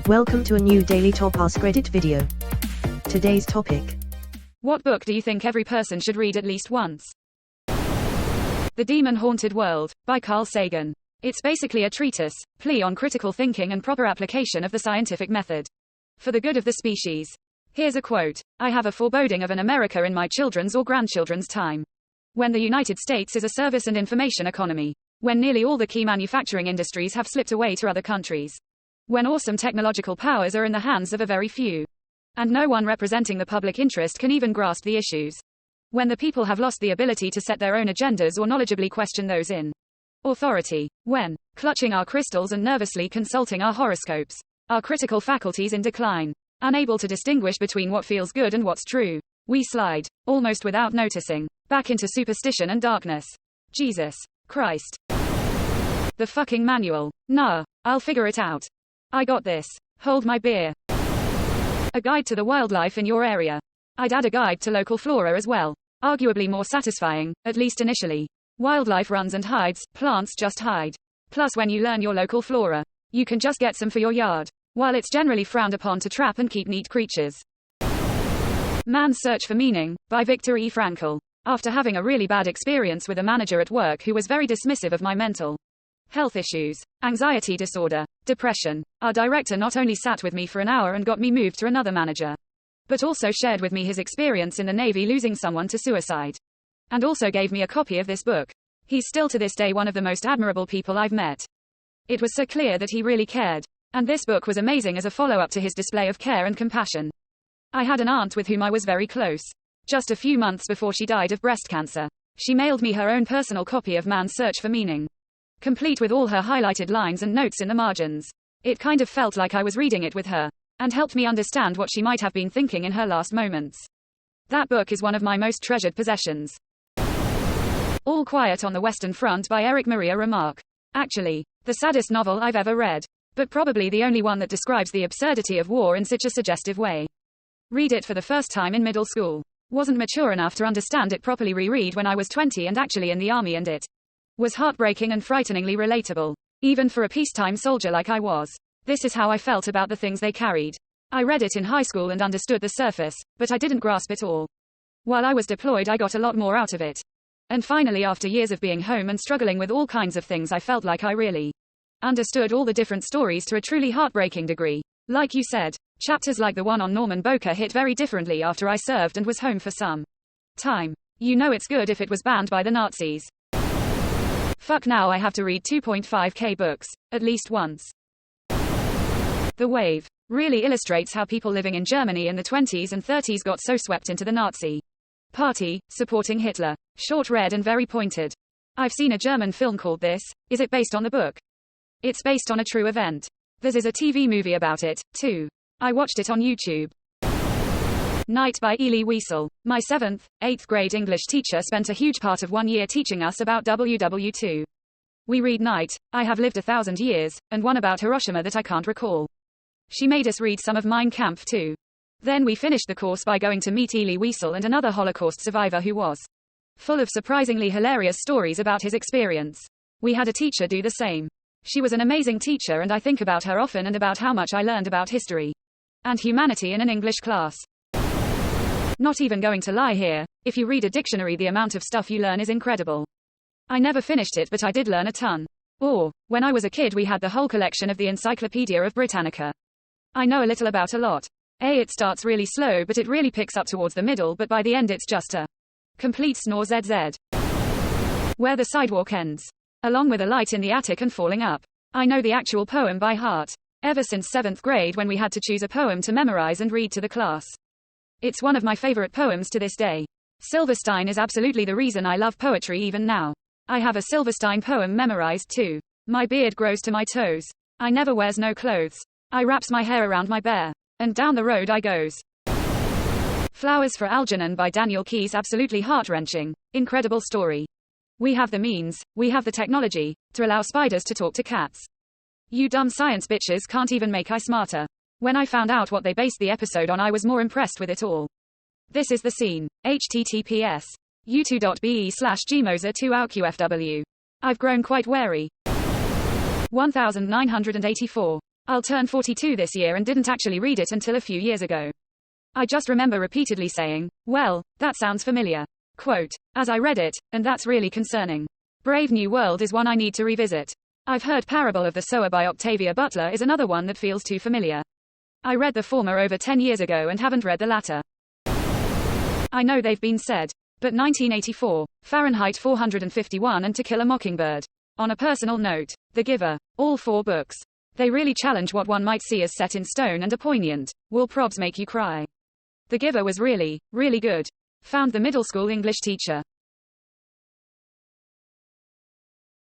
Welcome to a new daily top AskReddit video. Today's topic. What book do you think every person should read at least once? The Demon-Haunted World, by Carl Sagan. It's basically a treatise, plea on critical thinking and proper application of the scientific method. For the good of the species. Here's a quote. I have a foreboding of an America in my children's or grandchildren's time. When the United States is a service and information economy. When nearly all the key manufacturing industries have slipped away to other countries. When awesome technological powers are in the hands of a very few. And no one representing the public interest can even grasp the issues. When the people have lost the ability to set their own agendas or knowledgeably question those in authority. When, clutching our crystals and nervously consulting our horoscopes, our critical faculties in decline, unable to distinguish between what feels good and what's true, we slide, almost without noticing, back into superstition and darkness. Jesus Christ. The fucking manual. Nah, I'll figure it out. I got this. Hold my beer. A guide to the wildlife in your area. I'd add a guide to local flora as well. Arguably more satisfying, at least initially. Wildlife runs and hides, plants just hide. Plus when you learn your local flora, you can just get some for your yard. While it's generally frowned upon to trap and keep neat creatures. Man's Search for Meaning, by Viktor E. Frankl. After having a really bad experience with a manager at work who was very dismissive of my mental health issues, anxiety disorder, depression, our director not only sat with me for an hour and got me moved to another manager, but also shared with me his experience in the Navy losing someone to suicide. And also gave me a copy of this book. He's still to this day one of the most admirable people I've met. It was so clear that he really cared. And this book was amazing as a follow-up to his display of care and compassion. I had an aunt with whom I was very close. Just a few months before she died of breast cancer, she mailed me her own personal copy of Man's Search for Meaning. Complete with all her highlighted lines and notes in the margins. It kind of felt like I was reading it with her, and helped me understand what she might have been thinking in her last moments. That book is one of my most treasured possessions. All Quiet on the Western Front by Eric Maria Remarque. Actually, the saddest novel I've ever read, but probably the only one that describes the absurdity of war in such a suggestive way. Read it for the first time in middle school. Wasn't mature enough to understand it properly. Reread when I was 20 and actually in the army, and it was heartbreaking and frighteningly relatable. Even for a peacetime soldier like I was. This is how I felt about the things they carried. I read it in high school and understood the surface, but I didn't grasp it all. While I was deployed I got a lot more out of it. And finally after years of being home and struggling with all kinds of things I felt like I really understood all the different stories to a truly heartbreaking degree. Like you said, chapters like the one on Norman Boker hit very differently after I served and was home for some time. You know it's good if it was banned by the Nazis. Fuck, now I have to read 2.5k books, at least once. The Wave really illustrates how people living in Germany in the 20s and 30s got so swept into the Nazi party, supporting Hitler. Short, read and very pointed. I've seen a German film called this. Is it based on the book? It's based on a true event. There's a TV movie about it, too. I watched it on YouTube. Night by Elie Wiesel. My 7th, 8th grade English teacher spent a huge part of 1 year teaching us about WW2. We read Night, I Have Lived 1,000 Years, and one about Hiroshima that I can't recall. She made us read some of Mein Kampf too. Then we finished the course by going to meet Elie Wiesel and another Holocaust survivor who was full of surprisingly hilarious stories about his experience. We had a teacher do the same. She was an amazing teacher and I think about her often and about how much I learned about history and humanity in an English class. Not even going to lie here, if you read a dictionary the amount of stuff you learn is incredible. I never finished it but I did learn a ton. Or, when I was a kid we had the whole collection of the Encyclopedia of Britannica. I know a little about a lot. It starts really slow but it really picks up towards the middle, but by the end it's just a complete snore. ZZ. Where the Sidewalk Ends. Along with A Light in the Attic and Falling Up. I know the actual poem by heart. Ever since 7th grade when we had to choose a poem to memorize and read to the class. It's one of my favorite poems to this day. Silverstein is absolutely the reason I love poetry even now. I have a Silverstein poem memorized too. My beard grows to my toes. I never wears no clothes. I wraps my hair around my bear. And down the road I goes. Flowers for Algernon by Daniel Keyes. Absolutely heart-wrenching, incredible story. We have the means, we have the technology, to allow spiders to talk to cats. You dumb science bitches can't even make I smarter. When I found out what they based the episode on I was more impressed with it all. This is the scene. https u2.be/gmoza2outqfw. I've grown quite wary. 1984. I'll turn 42 this year and didn't actually read it until a few years ago. I just remember repeatedly saying, well, that sounds familiar. Quote, as I read it, and that's really concerning. Brave New World is one I need to revisit. I've heard Parable of the Sower by Octavia Butler is another one that feels too familiar. I read the former over 10 years ago and haven't read the latter. I know they've been said. But 1984, Fahrenheit 451 and To Kill a Mockingbird. On a personal note, The Giver. All 4 books. They really challenge what one might see as set in stone and are poignant. Will probs make you cry? The Giver was really, really good. Found the middle school English teacher.